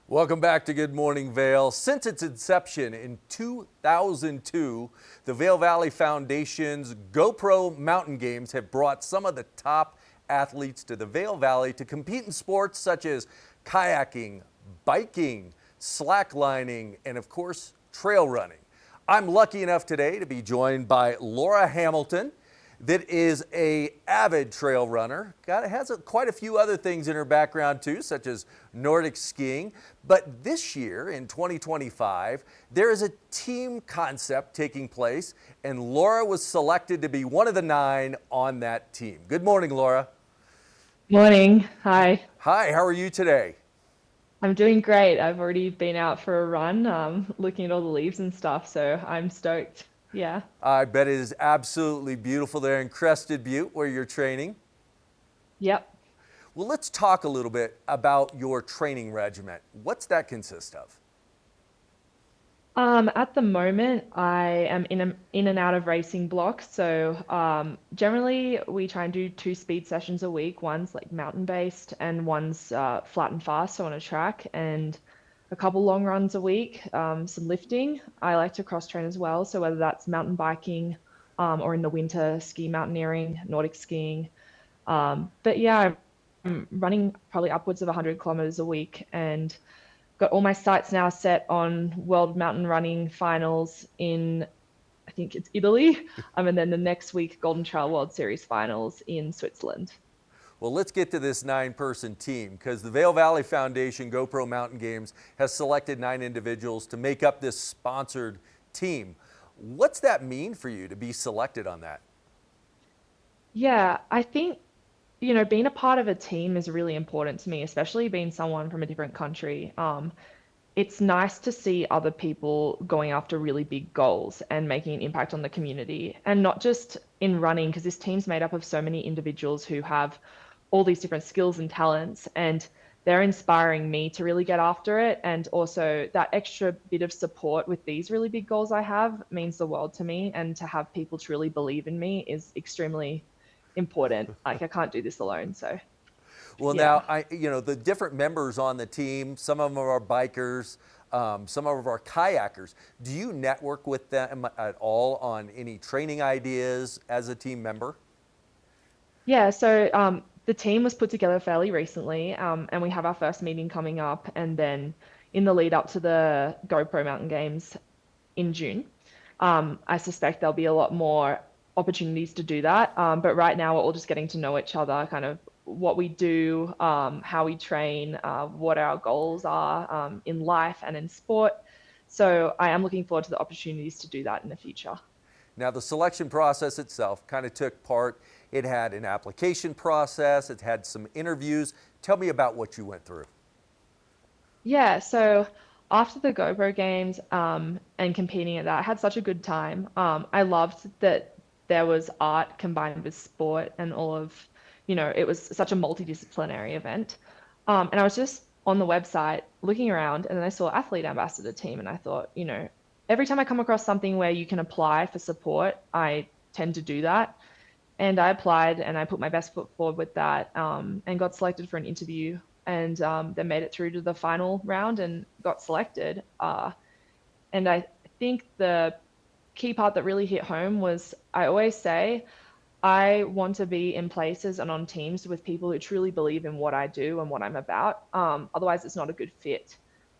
Welcome back to Good Morning Vail. Since its inception in 2002, the Vail Valley Foundation's GoPro Mountain Games have brought some of the top athletes to the Vail Valley to compete in sports such as kayaking, biking, slacklining, and of course, trail running. I'm lucky enough today to be joined by Lara Hamilton, that is an avid trail runner. Has quite a few other things in her background too, such as Nordic skiing. But this year, in 2025, there is a team concept taking place, and Lara was selected to be one of the 9 on that team. Good morning, Lara. Morning. Hi. Hi, how are you today? I'm doing great. I've already been out for a run, looking at all the leaves and stuff, so I'm stoked. Yeah. I bet it is absolutely beautiful there in Crested Butte where you're training. Yep. Well, let's talk a little bit about your training regimen. What's that consist of? At the moment, I am in and out of racing blocks. So generally, we try and do 2 speed sessions a week. One's like mountain based, and one's flat and fast, so on a track, and a couple long runs a week. Some lifting. I like to cross train as well. So whether that's mountain biking, or in the winter, ski mountaineering, Nordic skiing. But yeah, I'm running probably upwards of 100 kilometers a week, and got all my sights now set on World Mountain Running Finals in, I think it's Italy, and then the next week Golden Trail World Series Finals in Switzerland. Well, let's get to this 9-person team because the Vail Valley Foundation GoPro Mountain Games has selected 9 individuals to make up this sponsored team. What's that mean for you to be selected on that? Yeah, I think, being a part of a team is really important to me, especially being someone from a different country. It's nice to see other people going after really big goals and making an impact on the community, and not just in running, because this team's made up of so many individuals who have all these different skills and talents, and they're inspiring me to really get after it. And also, that extra bit of support with these really big goals I have means the world to me, and to have people truly believe in me is extremely important. Like, I can't do this alone. So, Well, yeah. now, the different members on the team, some of them are bikers, some of them are kayakers. Do you network with them at all on any training ideas as a team member? Yeah, so the team was put together fairly recently, and we have our first meeting coming up, and then in the lead up to the GoPro Mountain Games in June. I suspect there'll be a lot more opportunities to do that. But right now, we're all just getting to know each other, kind of what we do, how we train, what our goals are in life and in sport. So I am looking forward to the opportunities to do that in the future. Now, the selection process itself kind of took part. It had an application process, it had some interviews. Tell me about what you went through. Yeah, so after the GoPro games and competing at that, I had such a good time. I loved that there was art combined with sport and all of, it was such a multidisciplinary event. And I was just on the website looking around, and then I saw athlete ambassador team, and I thought, every time I come across something where you can apply for support, I tend to do that. And I applied and I put my best foot forward with that, and got selected for an interview, and then made it through to the final round and got selected. And I think the key part that really hit home was, I always say I want to be in places and on teams with people who truly believe in what I do and what I'm about. Otherwise, it's not a good fit.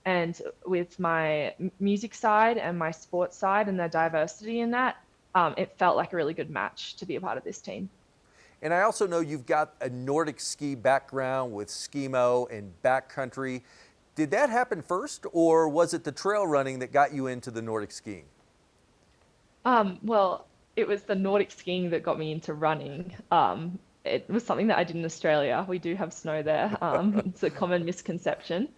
And with my music side and my sports side and the diversity in that, it felt like a really good match to be a part of this team. And I also know you've got a Nordic ski background with skimo and backcountry. Did that happen first, or was it the trail running that got you into the Nordic skiing? Well, it was the Nordic skiing that got me into running. It was something that I did in Australia. We do have snow there. It's a common misconception.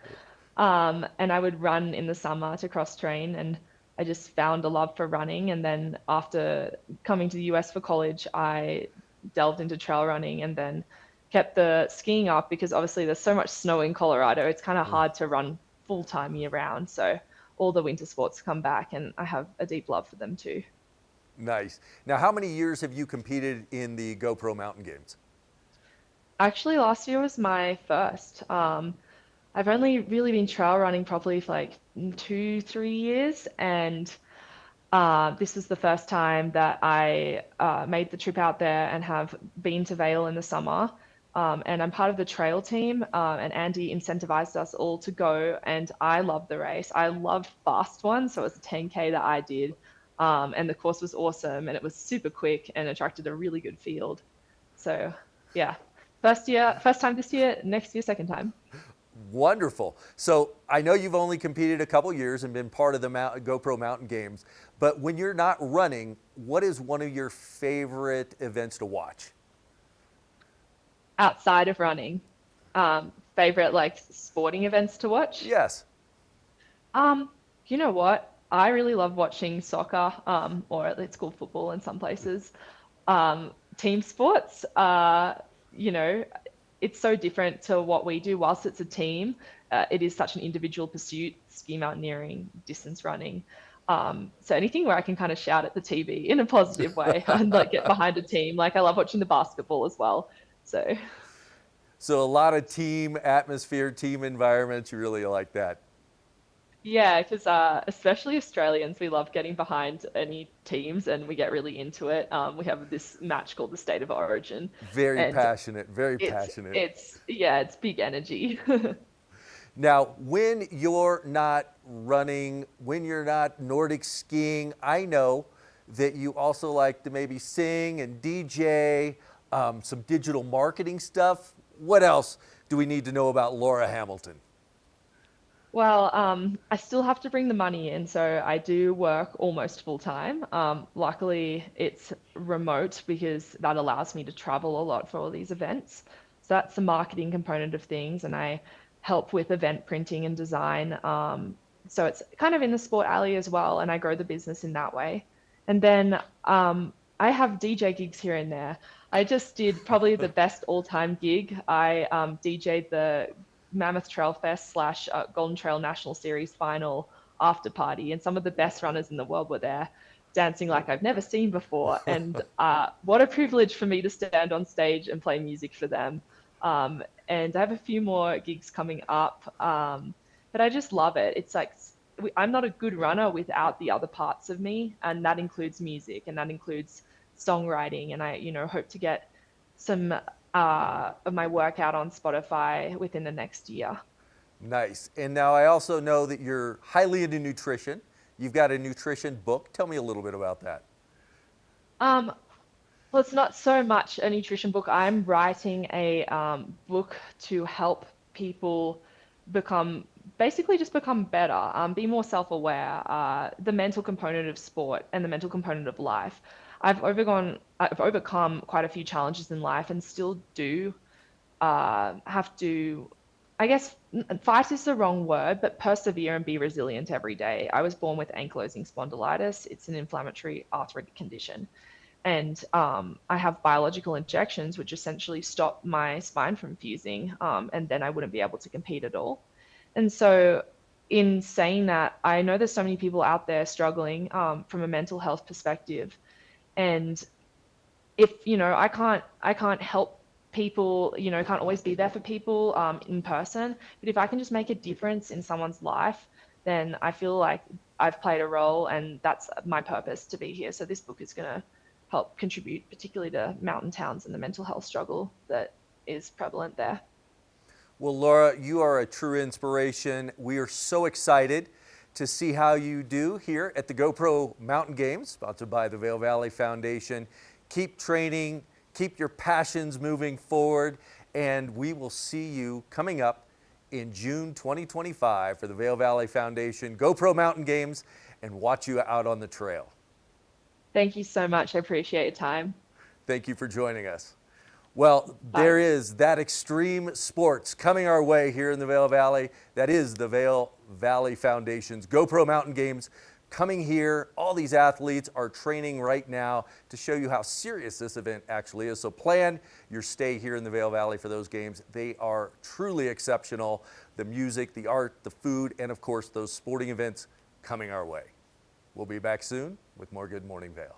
And I would run in the summer to cross train, and I just found a love for running. And then after coming to the US for college, I delved into trail running, and then kept the skiing up, because obviously there's so much snow in Colorado. It's kind of hard to run full time year round. So all the winter sports come back, and I have a deep love for them too. Nice. Now, how many years have you competed in the GoPro Mountain Games? Actually, last year was my first. I've only really been trail running properly for like 2, 3 years, and this was the first time that I made the trip out there and have been to Vail in the summer. And I'm part of the trail team, and Andy incentivized us all to go. And I love the race. I love fast ones, so it was a 10K that I did. And the course was awesome, and it was super quick and attracted a really good field. So yeah, first year, first time this year, next year, second time. Wonderful. So I know you've only competed a couple years and been part of the GoPro Mountain Games, but when you're not running, what is one of your favorite events to watch? Outside of running, favorite like sporting events to watch. Yes. Um, you know what? I really love watching soccer, or it's called football in some places. Team sports, you know, it's so different to what we do. Whilst it's a team, it is such an individual pursuit, ski mountaineering, distance running. So anything where I can kind of shout at the TV in a positive way and like get behind a team. Like I love watching the basketball as well. So So a lot of team atmosphere, team environments, you really like that. yeah, because especially Australians, we love getting behind any teams and we get really into it. We have this match called the State of Origin, Very and passionate, very it's passionate. it's yeah, it's big energy. Now, when you're not running, when you're not Nordic skiing, I know that you also like to maybe sing and DJ, some digital marketing stuff. What else do we need to know about Laura Hamilton? Well, I still have to bring the money in, so I do work almost full time. Luckily, it's remote because that allows me to travel a lot for all these events. So that's the marketing component of things, and I help with event printing and design. So it's kind of in the sport alley as well, and I grow the business in that way. And then I have DJ gigs here and there. I just did probably the best all-time gig. I DJ'd the Mammoth Trail Fest slash Golden Trail National Series final after party, and some of the best runners in the world were there, dancing like I've never seen before. And what a privilege for me to stand on stage and play music for them. And I have a few more gigs coming up, but I just love it. It's like I'm not a good runner without the other parts of me, and that includes music, and that includes songwriting. And I, hope to get some of my work out on Spotify within the next year. Nice. And now I also know that you're highly into nutrition. You've got a nutrition book. Tell me a little bit about that. Um, well, it's not so much a nutrition book. I'm writing a book to help people become basically just become better, be more self-aware, the mental component of sport and the mental component of life. I've overcome quite a few challenges in life and still do have to, I guess, fight is the wrong word, but persevere and be resilient every day. I was born with ankylosing spondylitis. It's an inflammatory arthritic condition. And I have biological injections, which essentially stop my spine from fusing, and then I wouldn't be able to compete at all. And so, in saying that, I know there's so many people out there struggling from a mental health perspective, and if I can't help people, can't always be there for people in person, but if I can just make a difference in someone's life, then I feel like I've played a role, and that's my purpose to be here. So this book is going to help contribute, particularly to mountain towns and the mental health struggle that is prevalent there. Well, Laura, you are a true inspiration. We are so excited to see how you do here at the GoPro Mountain Games, sponsored by the Vail Valley Foundation. Keep training, keep your passions moving forward, and we will see you coming up in June 2025 for the Vail Valley Foundation GoPro Mountain Games and watch you out on the trail. Thank you so much. I appreciate your time. Thank you for joining us. Well, Bye. there is that extreme sports coming our way here in the Vail Valley. That is the Vail Valley Foundation's GoPro Mountain Games coming here. All these athletes are training right now to show you how serious this event actually is. So plan your stay here in the Vail Valley for those games. They are truly exceptional. The music, the art, the food, and of course those sporting events coming our way. We'll be back soon with more Good Morning Vail.